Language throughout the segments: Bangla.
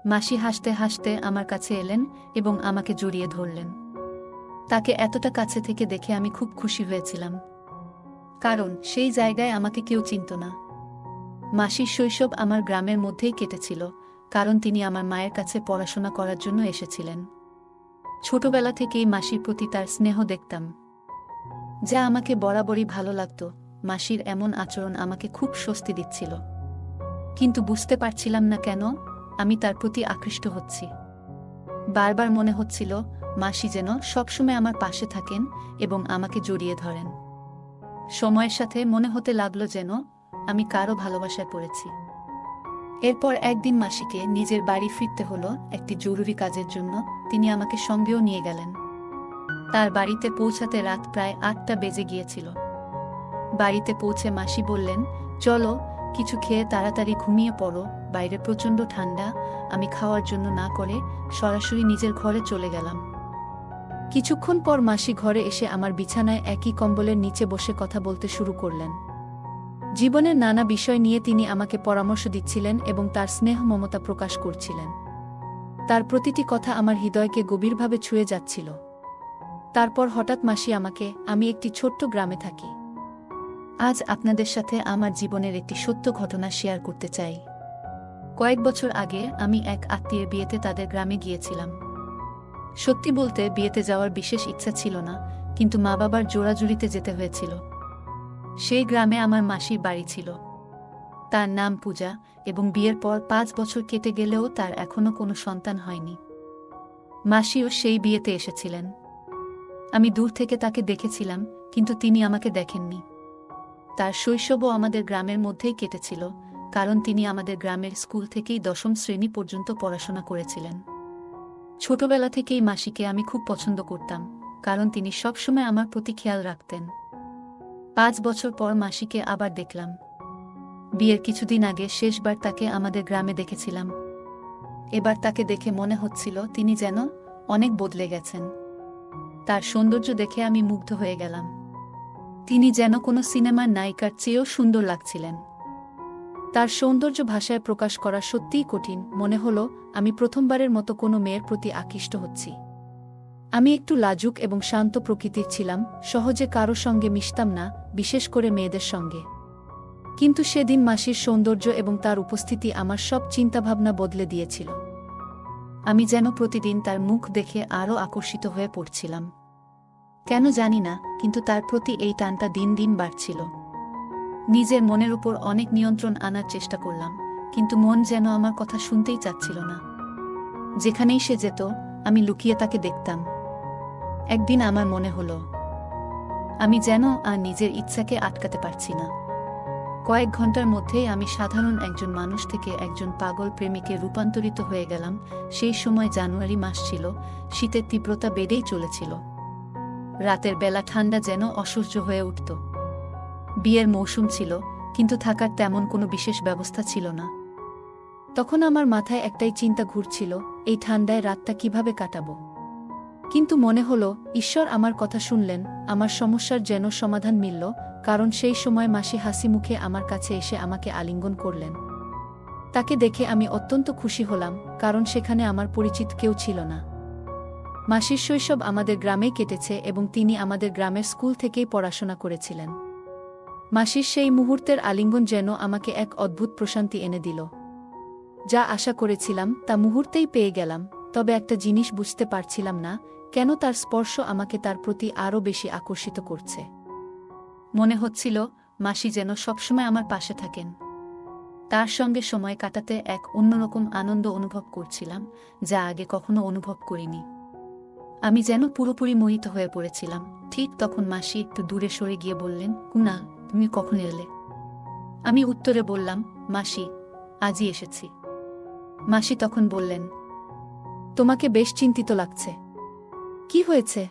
মাসি হাসতে হাসতে আমার কাছে এলেন এবং আমাকে জড়িয়ে ধরলেন। তাকে এতটা কাছে থেকে দেখে আমি খুব খুশি হয়েছিলাম, কারণ সেই জায়গায় আমাকে কেউ চিনত না। মাসির শৈশব আমার গ্রামের মধ্যেই কেটেছিল, কারণ তিনি আমার মায়ের কাছে পড়াশোনা করার জন্য এসেছিলেন। ছোটবেলা থেকেই মাসির প্রতি তার স্নেহ দেখতাম, যা আমাকে বরাবরই ভালো লাগত। মাসির এমন আচরণ আমাকে খুব স্বস্তি দিচ্ছিল, কিন্তু বুঝতে পারছিলাম না কেন আমি তার প্রতি আকৃষ্ট হচ্ছি। বারবার মনে হচ্ছিল মাসি যেন সবসময় আমার পাশে থাকেন এবং আমাকে জড়িয়ে ধরেন। সময়ের সাথে মনে হতে লাগলো যেন আমি কারো ভালোবাসায় পড়েছি। এরপর একদিন মাসিকে নিজের বাড়ি ফিরতে হলো একটি জরুরি কাজের জন্য। তিনি আমাকে সঙ্গেও নিয়ে গেলেন। তার বাড়িতে পৌঁছাতে রাত প্রায় ৮টা বেজে গিয়েছিল। বাড়িতে পৌঁছে মাসি বললেন, চলো কিছু খেয়ে তাড়াতাড়ি ঘুমিয়ে পড়ো, বাইরে প্রচণ্ড ঠান্ডা। আমি খাওয়ার জন্য না করে সরাসরি নিজের ঘরে চলে গেলাম। কিছুক্ষণ পর মাসি ঘরে এসে আমার বিছানায় একই কম্বলের নিচে বসে কথা বলতে শুরু করলেন। জীবনের নানা বিষয় নিয়ে তিনি আমাকে পরামর্শ দিচ্ছিলেন এবং তার স্নেহ মমতা প্রকাশ করছিলেন। তার প্রতিটি কথা আমার হৃদয়কে গভীরভাবে ছুঁয়ে যাচ্ছিল। তারপর হঠাৎ মাসি আমাকে, আমি একটি ছোট্ট গ্রামে থাকি। আজ আপনাদের সাথে আমার জীবনের একটি সত্য ঘটনা শেয়ার করতে চাই। কয়েক বছর আগে আমি এক আত্মীয়ের বিয়েতে তাদের গ্রামে গিয়েছিলাম। সত্যি বলতে বিয়েতে যাওয়ার বিশেষ ইচ্ছা ছিল না, কিন্তু মা বাবার জোরাজুরিতে যেতে হয়েছিল। সেই গ্রামে আমার মাসির বাড়ি ছিল। তার নাম পূজা, এবং বিয়ের পর ৫ বছর কেটে গেলেও তার এখনো কোনো সন্তান হয়নি। মাসিও সেই বিয়েতে এসেছিলেন। আমি দূর থেকে তাকে দেখেছিলাম, কিন্তু তিনি আমাকে দেখেননি। তার শৈশবও আমাদের গ্রামের মধ্যেই কেটেছিল, কারণ তিনি আমাদের গ্রামের স্কুল থেকেই ১০ম শ্রেণী পর্যন্ত পড়াশোনা করেছিলেন। ছোটবেলা থেকেই মাসিকে আমি খুব পছন্দ করতাম, কারণ তিনি সবসময় আমার প্রতি খেয়াল রাখতেন। ৫ বছর পর মাসিকে আবার দেখলাম। বিয়ের কিছুদিন আগে শেষবার তাকে আমাদের গ্রামে দেখেছিলাম। এবার তাকে দেখে মনে হচ্ছিল তিনি যেন অনেক বদলে গেছেন। তার সৌন্দর্য দেখে আমি মুগ্ধ হয়ে গেলাম। তিনি যেন কোনো সিনেমার নায়িকার চেয়েও সুন্দর লাগছিলেন। তার সৌন্দর্য ভাষায় প্রকাশ করা সত্যিই কঠিন। মনে হলো আমি প্রথমবারের মতো কোনো মেয়ের প্রতি আকৃষ্ট হচ্ছি। আমি একটু লাজুক এবং শান্ত প্রকৃতির ছিলাম, সহজে কারো সঙ্গে মিশতাম না, বিশেষ করে মেয়েদের সঙ্গে। কিন্তু সেদিন মাসির সৌন্দর্য এবং তার উপস্থিতি আমার সব চিন্তাভাবনা বদলে দিয়েছিল। আমি যেন প্রতিদিন তার মুখ দেখে আরও আকর্ষিত হয়ে পড়ছিলাম। কেন জানি না, কিন্তু তার প্রতি এই টানটা দিন দিন বাড়ছিল। নিজের মনের উপর অনেক নিয়ন্ত্রণ আনার চেষ্টা করলাম, কিন্তু মন যেন আমার কথা শুনতেই চাচ্ছিল না। যেখানেই সে যেত, আমি লুকিয়ে তাকে দেখতাম। একদিন আমার মনে হলো আমি যেন আর নিজের ইচ্ছাকে আটকাতে পারছি না। কয়েক ঘন্টার মধ্যেই আমি সাধারণ একজন মানুষ থেকে একজন পাগল প্রেমিকে রূপান্তরিত হয়ে গেলাম। সেই সময় জানুয়ারি মাস ছিল, শীতের তীব্রতা বেড়েই চলেছিল। রাতের বেলা ঠান্ডা যেন অসহ্য হয়ে উঠত। বিয়ের মৌসুম ছিল, কিন্তু থাকার তেমন কোনো বিশেষ ব্যবস্থা ছিল না। তখন আমার মাথায় একটাই চিন্তা ঘুরছিল, এই ঠান্ডায় রাতটা কিভাবে কাটাবো। কিন্তু মনে হলো ঈশ্বর আমার কথা শুনলেন, আমার সমস্যার যেন সমাধান মিলল। কারণ সেই সময় মাসি হাসি মুখে আমার কাছে এসে আমাকে আলিঙ্গন করলেন। তাকে দেখে আমি অত্যন্ত খুশি হলাম, কারণ সেখানে আমার পরিচিত কেউ ছিল না। মাসির শৈশব আমাদের গ্রামেই কেটেছে এবং তিনি আমাদের গ্রামের স্কুল থেকেই পড়াশোনা করেছিলেন। মাসির সেই মুহূর্তের আলিঙ্গন যেন আমাকে এক অদ্ভুত প্রশান্তি এনে দিল। যা আশা করেছিলাম তা মুহূর্তেই পেয়ে গেলাম, তবে একটা জিনিস বুঝতে পারছিলাম না, কেন তার স্পর্শ আমাকে তার প্রতি আরও বেশি আকর্ষিত করছে। মনে হচ্ছিল মাসি যেন সবসময় আমার পাশে থাকেন। তার সঙ্গে সময় কাটাতে এক অন্যরকম আনন্দ অনুভব করছিলাম, যা আগে কখনো অনুভব করিনি। আমি যেন পুরোপুরি মোহিত হয়ে পড়েছিলাম। ঠিক তখন মাসি একটু দূরে সরে গিয়ে বললেন, কুনাল, তুমি কখন এলে? আমি উত্তরে বললাম, মাসি, আজই এসেছি। মাসি তখন বললেন, তোমাকে বেশ চিন্তিত লাগছে, কি হয়েছে?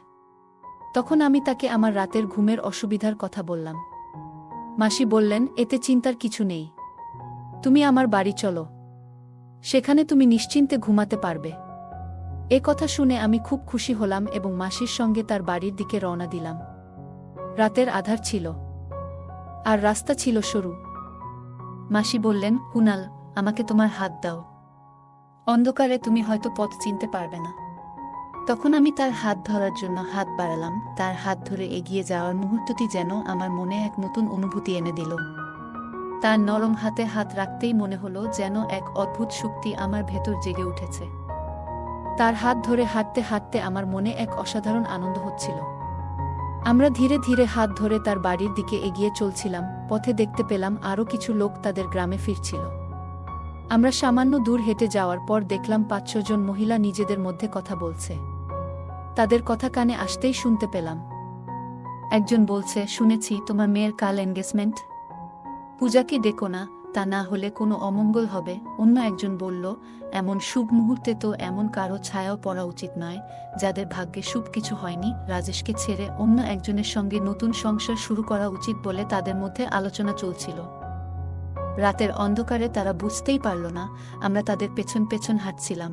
তখন আমি তাকে আমার রাতের ঘুমের অসুবিধার কথা বললাম। মাসি বললেন, এতে চিন্তার কিছু নেই, তুমি আমার বাড়ি চলো, সেখানে তুমি নিশ্চিন্তে ঘুমাতে পারবে। এ কথা শুনে আমি খুব খুশি হলাম এবং মাসির সঙ্গে তার বাড়ির দিকে রওনা দিলাম। রাতের আধার ছিল, আর রাস্তা ছিল সরু। মাসি বললেন, কুনাল, আমাকে তোমার হাত দাও। অন্ধকারে তুমি হয়তো পথ চিনতে পারবে না। তখন আমি তার হাত ধরার জন্য হাত বাড়ালাম। তার হাত ধরে এগিয়ে যাওয়ার মুহূর্তটি যেন আমার মনে এক নতুন অনুভূতি এনে দিল। তার নরম হাতে হাত রাখতেই মনে হলো যেন এক অদ্ভুত শক্তি আমার ভেতর জেগে উঠেছে। তার হাত ধরে হাঁটতে হাঁটতে আমার মনে এক অসাধারণ আনন্দ হচ্ছিল। আমরা ধীরে ধীরে হাত ধরে তার বাড়ির দিকে এগিয়ে চলছিলাম। পথে দেখতে পেলাম আরও কিছু লোক তাদের গ্রামে ফিরছিল। আমরা সামান্য দূর হেঁটে যাওয়ার পর দেখলাম ৫-৬ জন মহিলা নিজেদের মধ্যে কথা বলছে। তাদের কথা কানে আসতেই শুনতে পেলাম। একজন বলছে, শুনেছি তোমার মেয়ের কাল এনগেজমেন্ট, পূজাকে ডেকো না, তা না হলে কোনো অমঙ্গল হবে। অন্য একজন বলল, এমন শুভ মুহূর্তে তো এমন কারো ছায়াও পড়া উচিত নয় যাদের ভাগ্যে শুভ কিছু হয়নি। রাজেশকে ছেড়ে অন্য একজনের সঙ্গে নতুন সংসার শুরু করা উচিত বলে তাদের মধ্যে আলোচনা চলছিল। রাতের অন্ধকারে তারা বুঝতেই পারল না আমরা তাদের পেছন পেছন হাঁটছিলাম।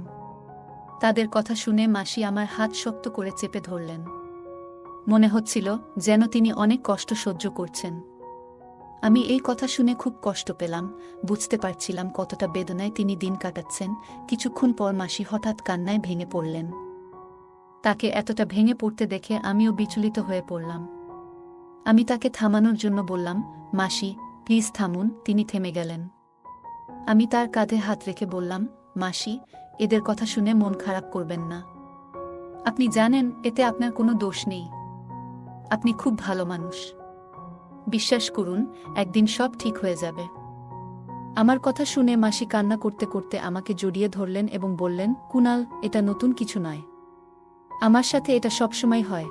তাদের কথা শুনে মাসি আমার হাত শক্ত করে চেপে ধরলেন। মনে হচ্ছিল যেন তিনি অনেক কষ্ট সহ্য করছেন। আমি এই কথা শুনে খুব কষ্ট পেলাম। বুঝতে পারছিলাম কতটা বেদনায় তিনি দিন কাটাচ্ছেন। কিছুক্ষণ পর মাসি হঠাৎ কান্নায় ভেঙে পড়লেন। তাকে এতটা ভেঙে পড়তে দেখে আমিও বিচলিত হয়ে পড়লাম। আমি তাকে থামানোর জন্য বললাম, মাসি প্লিজ থামুন। তিনি থেমে গেলেন। আমি তার কাঁধে হাত রেখে বললাম, মাসি, এদের কথা শুনে মন খারাপ করবেন না। আপনি জানেন এতে আপনার কোনো দোষ নেই। আপনি খুব ভালো মানুষ। বিশ্বাস করুন, একদিন সব ঠিক হয়ে যাবে। আমার কথা শুনে মাসি কান্না করতে করতে আমাকে জড়িয়ে ধরলেন এবং বললেন, কুনাল, এটা নতুন কিছু নয়। আমার সাথে এটা সবসময় হয়।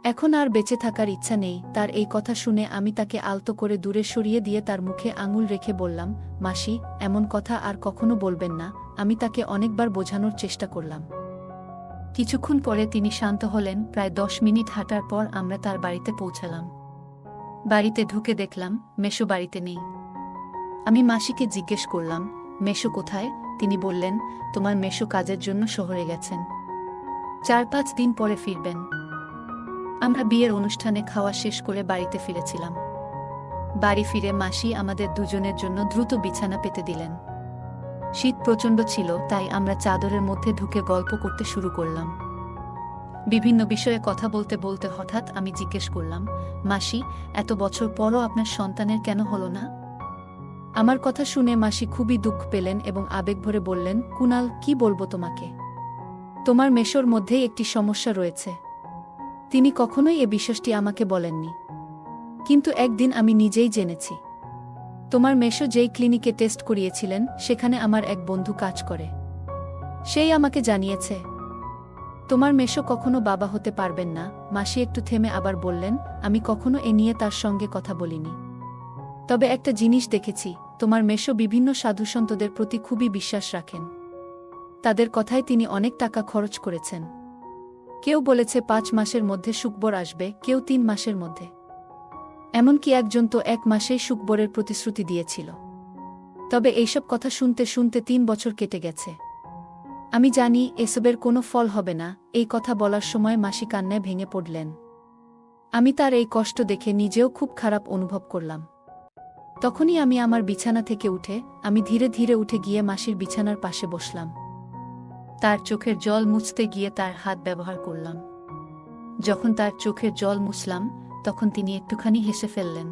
এখন আর বেঁচে থাকার ইচ্ছা নেই। তার এই কথা শুনে আমি তাকে আলতো করে দূরে সরিয়ে দিয়ে তার মুখে আঙুল রেখে বললাম, মাসি, এমন কথা আর কখনো বলবেন না। আমি তাকে অনেকবার বোঝানোর চেষ্টা করলাম। কিছুক্ষণ পরে তিনি শান্ত হলেন। প্রায় 10 মিনিট হাঁটার পর আমরা তার বাড়িতে পৌঁছালাম। বাড়িতে ঢুকে দেখলাম মেশো বাড়িতে নেই। আমি মাসিকে জিজ্ঞেস করলাম, মেশো কোথায়? তিনি বললেন, তোমার মেশো কাজের জন্য শহরে গেছেন, 4-5 দিন পরে ফিরবেন। আমরা বিয়ের অনুষ্ঠানে খাওয়া শেষ করে বাড়িতে ফিরেছিলাম। বাড়ি ফিরে মাসি আমাদের দুজনের জন্য দ্রুত বিছানা পেতে দিলেন। শীত প্রচণ্ড ছিল, তাই আমরা চাদরের মধ্যে ঢুকে গল্প করতে শুরু করলাম। বিভিন্ন বিষয়ে কথা বলতে বলতে হঠাৎ আমি জিজ্ঞেস করলাম, মাসি, এত বছর পরও আপনার সন্তানের কেন হলো না? আমার কথা শুনে মাসি খুবই দুঃখ পেলেন এবং আবেগ ভরে বললেন, কুনাল, কি বলবো তোমাকে? তোমার মেশোর মধ্যেই একটি সমস্যা রয়েছে। তিনি কখনোই এ বিষয়টি আমাকে বলেননি, কিন্তু একদিন আমি নিজেই জেনেছি। তোমার মেশো যেই ক্লিনিকে টেস্ট করিয়েছিলেন সেখানে আমার এক বন্ধু কাজ করে। সেই আমাকে জানিয়েছে তোমার মেশো কখনো বাবা হতে পারবেন না। মাসি একটু থেমে আবার বললেন, আমি কখনো এ নিয়ে তার সঙ্গে কথা বলিনি। তবে একটা জিনিস দেখেছি, তোমার মেশো বিভিন্ন সাধুসন্তদের প্রতি খুবই বিশ্বাস রাখেন। তাদের কথায় তিনি অনেক টাকা খরচ করেছেন। কেউ বলেছে 5 মাসের মধ্যে সুখবর আসবে, কেউ 3 মাসের মধ্যে। এমনকি একজন তো 1 মাসেই সুখবরের প্রতিশ্রুতি দিয়েছিল। তবে এইসব কথা শুনতে শুনতে 3 বছর কেটে গেছে। আমি জানি এসবের কোনো ফল হবে না। এই কথা বলার সময় মাসি কান্নায় ভেঙে পড়লেন। আমি তার এই কষ্ট দেখে নিজেও খুব খারাপ অনুভব করলাম। তখনই আমি আমার বিছানা থেকে উঠে আমি ধীরে ধীরে উঠে গিয়ে মাসির বিছানার পাশে বসলাম। তার চোখের জল মুছতে গিয়ে তার হাত ব্যবহার করলাম। যখন তার চোখের জল মুছলাম তখন তিনি একটুখানি হেসে ফেললেন।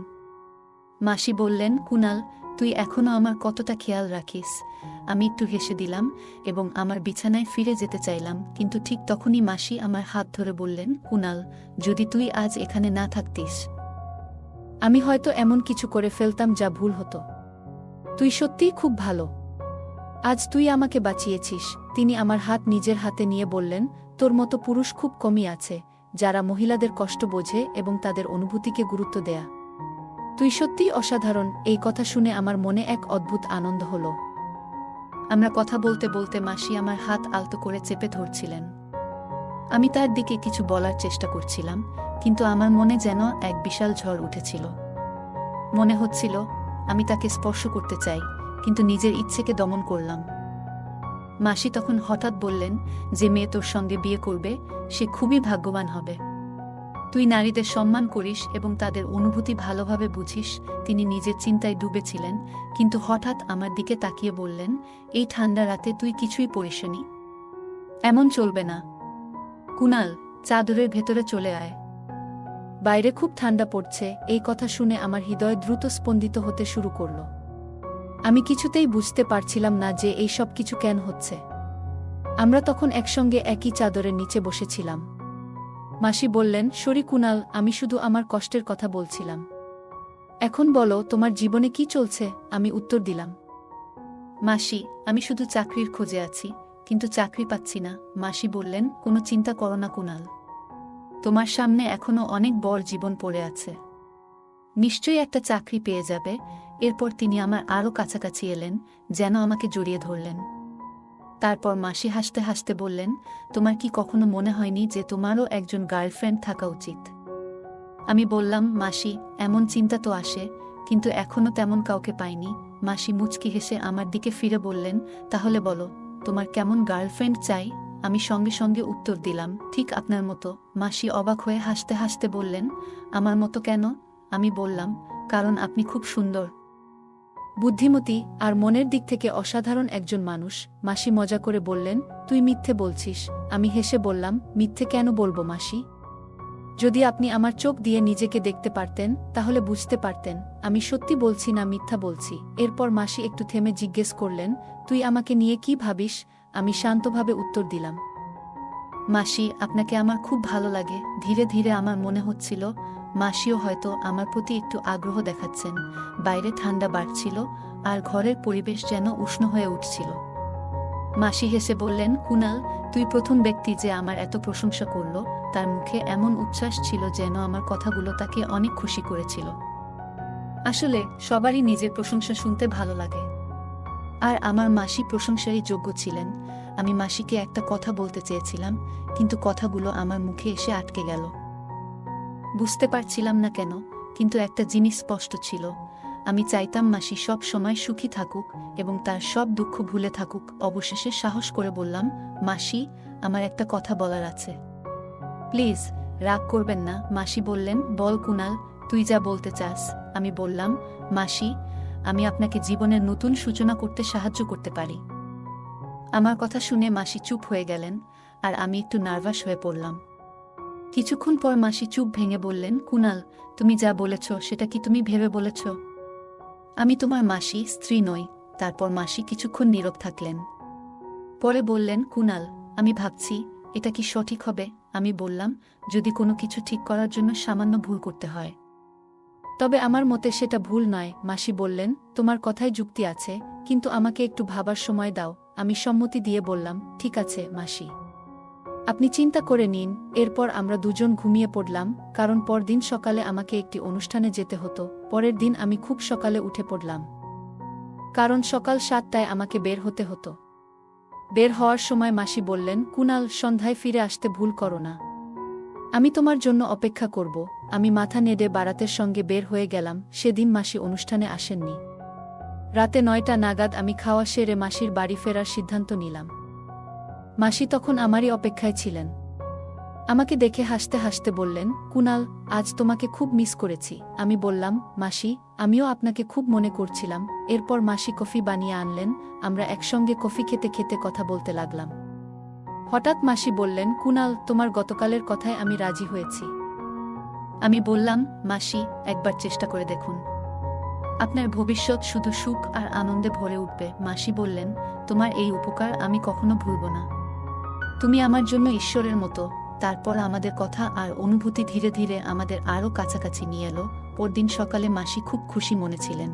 মাসি বললেন, কুনাল, তুই এখনো আমার কতটা খেয়াল রাখিস। আমি একটু হেসে দিলাম এবং আমার বিছানায় ফিরে যেতে চাইলাম, কিন্তু ঠিক তখনই মাসি আমার হাত ধরে বললেন, কুনাল, যদি তুই আজ এখানে না থাকতিস, আমি হয়তো এমন কিছু করে ফেলতাম যা ভুল হতো। তুই সত্যিই খুব ভালো। আজ তুই আমাকে বাঁচিয়েছিস। তিনি আমার হাত নিজের হাতে নিয়ে বললেন, তোর মতো পুরুষ খুব কমই আছে যারা মহিলাদের কষ্ট বোঝে এবং তাদের অনুভূতিকে গুরুত্ব দেয়া। তুই সত্যিই অসাধারণ। এই কথা শুনে আমার মনে এক অদ্ভুত আনন্দ হলো। আমরা কথা বলতে বলতে মাসি আমার হাত আলতো করে চেপে ধরছিলেন। আমি তার দিকে কিছু বলার চেষ্টা করছিলাম, কিন্তু আমার মনে যেন এক বিশাল ঝড় উঠেছিল। মনে হচ্ছিল আমি তাকে স্পর্শ করতে চাই, কিন্তু নিজের ইচ্ছেকে দমন করলাম। মাসি তখন হঠাৎ বললেন, যে মেয়ে তোর সঙ্গে বিয়ে করবে সে খুবই ভাগ্যবান হবে। তুই নারীদের সম্মান করিস এবং তাদের অনুভূতি ভালোভাবে বুঝিস। তিনি নিজের চিন্তায় ডুবেছিলেন, কিন্তু হঠাৎ আমার দিকে তাকিয়ে বললেন, এই ঠান্ডা রাতে তুই কিছুই পড়িসনি? এমন চলবে না। কুনাল, চাদরের ভেতরে চলে আয়। বাইরে খুব ঠান্ডা পড়ছে। এই কথা শুনে আমার হৃদয় দ্রুত স্পন্দিত হতে শুরু করল। আমি কিছুতেই বুঝতে পারছিলাম না যে এই সব কিছু কেন হচ্ছে। আমরা তখন একসঙ্গে একই চাদরের নিচে বসেছিলাম। মাসি বললেন, সরি কুনাল, আমি শুধু আমার কষ্টের কথা বলছিলাম। এখন বলো, তোমার জীবনে কি চলছে? আমি উত্তর দিলাম, মাসি, আমি শুধু চাকরির খোঁজে আছি, কিন্তু চাকরি পাচ্ছি না। মাসি বললেন, কোনো চিন্তা করো না কুনাল, তোমার সামনে এখনো অনেক বড় জীবন পড়ে আছে। নিশ্চয়ই একটা চাকরি পেয়ে যাবে। এরপর তিনি আমার আরও কাছাকাছি এলেন, যেন আমাকে জড়িয়ে ধরলেন। তারপর মাসি হাসতে হাসতে বললেন, তোমার কি কখনো মনে হয়নি যে তোমারও একজন গার্লফ্রেন্ড থাকা উচিত? আমি বললাম, মাসি, এমন চিন্তা তো আসে, কিন্তু এখনো তেমন কাউকে পাইনি। মাসি মুচকি হেসে আমার দিকে ফিরে বললেন, তাহলে বলো, তোমার কেমন গার্লফ্রেন্ড চাই? আমি সঙ্গে সঙ্গে উত্তর দিলাম, ঠিক আপনার মতো। মাসি অবাক হয়ে হাসতে হাসতে বললেন, আমার মতো কেন? আমি বললাম, কারণ আপনি খুব সুন্দর, বুদ্ধিমতী আর মনের দিক থেকে অসাধারণ একজন মানুষ। মাসি মজা করে বললেন, তুই মিথ্যে বলছিস। আমি হেসে বললাম, মিথ্যে কেন বলবো মাসি? যদি আপনি আমার চোখ দিয়ে নিজেকে দেখতে পারতেন, তাহলে বুঝতে পারতেন আমি সত্যি বলছি না মিথ্যা বলছি। এরপর মাসি একটু থেমে জিজ্ঞেস করলেন, তুই আমাকে নিয়ে কি ভাবিস? আমি শান্তভাবে উত্তর দিলাম, মাসি, আপনাকে আমার খুব ভালো লাগে। ধীরে ধীরে আমার মনে হচ্ছিল মাসিও হয়তো আমার প্রতি একটু আগ্রহ দেখাচ্ছেন। বাইরে ঠান্ডা বাড়ছিল, আর ঘরের পরিবেশ যেন উষ্ণ হয়ে উঠছিল। মাসি হেসে বললেন, কুনাল, তুই প্রথম ব্যক্তি যে আমার এত প্রশংসা করল। তার মুখে এমন উচ্ছ্বাস ছিল যেন আমার কথাগুলো তাকে অনেক খুশি করেছিল। আসলে সবারই নিজের প্রশংসা শুনতে ভালো লাগে, আর আমার মাসি প্রশংসারই যোগ্য ছিলেন। আমি মাসিকে একটা কথা বলতে চেয়েছিলাম, কিন্তু কথাগুলো আমার মুখে এসে আটকে গেল। বুঝতে পারছিলাম না কেন, কিন্তু একটা জিনিস স্পষ্ট ছিল, আমি চাইতাম মাসি সব সময় সুখী থাকুক এবং তার সব দুঃখ ভুলে থাকুক। অবশেষে সাহস করে বললাম, মাসি, আমার একটা কথা বলার আছে। প্লিজ, রাগ করবেন না। মাসি বললেন, বল কুনাল, তুই যা বলতে চাস। আমি বললাম, মাসি, আমি আপনাকে জীবনের নতুন সূচনা করতে সাহায্য করতে পারি। আমার কথা শুনে মাসি চুপ হয়ে গেলেন, আর আমি একটু নার্ভাস হয়ে পড়লাম। কিছুক্ষণ পর মাসি চুপ ভেঙে বললেন, কুনাল, তুমি যা বলেছ সেটা কি তুমি ভেবে বলেছ? আমি তোমার মাসি, স্ত্রী নই। তারপর মাসি কিছুক্ষণ নীরব থাকলেন। পরে বললেন, কুনাল, আমি ভাবছি এটা কি সঠিক হবে। আমি বললাম, যদি কোনো কিছু ঠিক করার জন্য সামান্য ভুল করতে হয়, তবে আমার মতে সেটা ভুল নয়। মাসি বললেন, তোমার কথায় যুক্তি আছে, কিন্তু আমাকে একটু ভাবার সময় দাও। আমি সম্মতি দিয়ে বললাম, ঠিক আছে মাসি, আপনি চিন্তা করে নিন। এরপর আমরা দুজন ঘুমিয়ে পড়লাম, কারণ পরদিন সকালে আমাকে একটি অনুষ্ঠানে যেতে হতো। পরের দিন আমি খুব সকালে উঠে পড়লাম, কারণ সকাল 7টায় আমাকে বের হতে হতো। বের হওয়ার সময় মাসি বললেন, কুনাল, সন্ধ্যায় ফিরে আসতে ভুল করো না। আমি তোমার জন্য অপেক্ষা করব। আমি মাথা নেড়ে বারাতের সঙ্গে বের হয়ে গেলাম। সেদিন মাসি অনুষ্ঠানে আসেননি। রাতে 9টা নাগাদ আমি খাওয়া সেরে মাসির বাড়ি ফেরার সিদ্ধান্ত নিলাম। মাসি তখন আমারই অপেক্ষায় ছিলেন। আমাকে দেখে হাসতে হাসতে বললেন, কুনাল, আজ তোমাকে খুব মিস করেছি। আমি বললাম, মাসি, আমিও আপনাকে খুব মনে করছিলাম। এরপর মাসি কফি বানিয়ে আনলেন। আমরা একসঙ্গে কফি খেতে খেতে কথা বলতে লাগলাম। হঠাৎ মাসি বললেন, কুনাল, তোমার গতকালের কথায় আমি রাজি হয়েছি। আমি বললাম, মাসি, একবার চেষ্টা করে দেখুন, আপনার ভবিষ্যৎ শুধু সুখ আর আনন্দে ভরে উঠবে। মাসি বললেন, তোমার এই উপকার আমি কখনো ভুলব না। তুমি আমার জন্য ঈশ্বরের মতো। তারপর আমাদের কথা আর অনুভূতি ধীরে ধীরে আমাদের আরও কাছাকাছি নিয়ে এলো। পরদিন সকালে মাসি খুব খুশি মনে ছিলেন।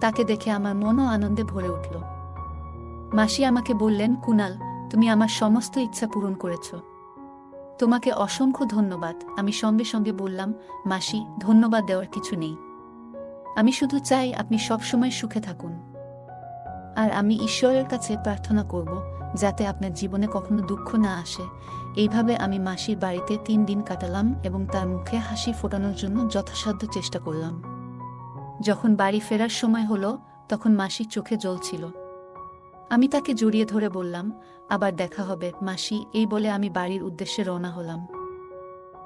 তাকে দেখে আমার মনও আনন্দে ভরে উঠল। মাসি আমাকে বললেন, কুনাল, তুমি আমার সমস্ত ইচ্ছা পূরণ করেছ। তোমাকে অসংখ্য ধন্যবাদ। আমি সঙ্গে সঙ্গে বললাম, মাসি, ধন্যবাদ দেওয়ার কিছু নেই। আমি শুধু চাই আপনি সবসময় সুখে থাকুন। আর আমি ঈশ্বরের কাছে প্রার্থনা করব যাতে আপনার জীবনে কখনো দুঃখ না আসে। এইভাবে আমি মাসির বাড়িতে 3 দিন কাটালাম এবং তার মুখে হাসি ফোটানোর জন্য যথাসাধ্য চেষ্টা করলাম। যখন বাড়ি ফেরার সময় হলো, তখন মাসির চোখে জল ছিল। আমি তাকে জড়িয়ে ধরে বললাম, আবার দেখা হবে মাসি। এই বলে আমি বাড়ির উদ্দেশ্যে রওনা হলাম।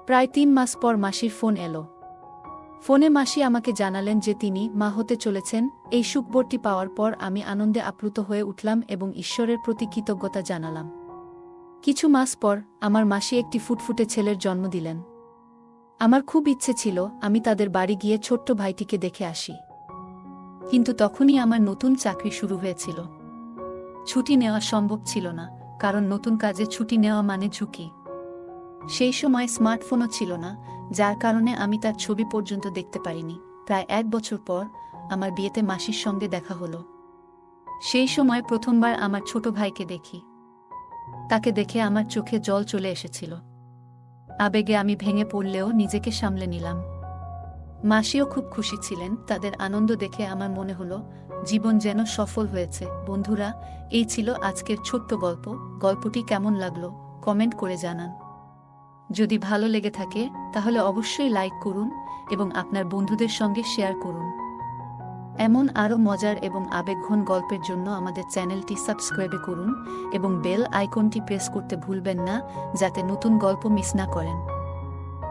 প্রায় ৩ মাস পর মাসির ফোন এলো। ফোনে মাসি আমাকে জানালেন যে তিনি মা হতে চলেছেন। এই সুখবরটি পাওয়ার পর আমি আনন্দে আপ্লুত হয়ে উঠলাম এবং ঈশ্বরের প্রতি কৃতজ্ঞতা জানালাম। কিছু মাস পর আমার মাসি একটি ফুটফুটে ছেলের জন্ম দিলেন। আমার খুব ইচ্ছে ছিল আমি তাদের বাড়ি গিয়ে ছোট্ট ভাইটিকে দেখে আসি, কিন্তু তখনই আমার নতুন চাকরি শুরু হয়েছিল। ছুটি নেওয়া সম্ভব ছিল না, কারণ নতুন কাজে ছুটি নেওয়া মানে ঝুঁকি। সেই সময় স্মার্টফোনও ছিল না, যার কারণে আমি তার ছবি পর্যন্ত দেখতে পারিনি। প্রায় ১ বছর পর আমার বিয়েতে মাসির সঙ্গে দেখা হলো। সেই সময় প্রথমবার আমার ছোট ভাইকে দেখি। তাকে দেখে আমার চোখে জল চলে এসেছিল। আবেগে আমি ভেঙে পড়লেও নিজেকে সামলে নিলাম। মাসিও খুব খুশি ছিলেন। তাদের আনন্দ দেখে আমার মনে হলো জীবন যেন সফল হয়েছে। বন্ধুরা, এই ছিল আজকের ছোট্ট গল্প। গল্পটি কেমন লাগলো কমেন্ট করে জানান। যদি ভালো লেগে থাকে তাহলে অবশ্যই লাইক করুন এবং আপনার বন্ধুদের সঙ্গে শেয়ার করুন। এমন আরও মজার এবং আবেগঘন গল্পের জন্য আমাদের চ্যানেলটি সাবস্ক্রাইব করুন এবং বেল আইকনটি প্রেস করতে ভুলবেন না, যাতে নতুন গল্প মিস না করেন।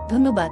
ধন্যবাদ।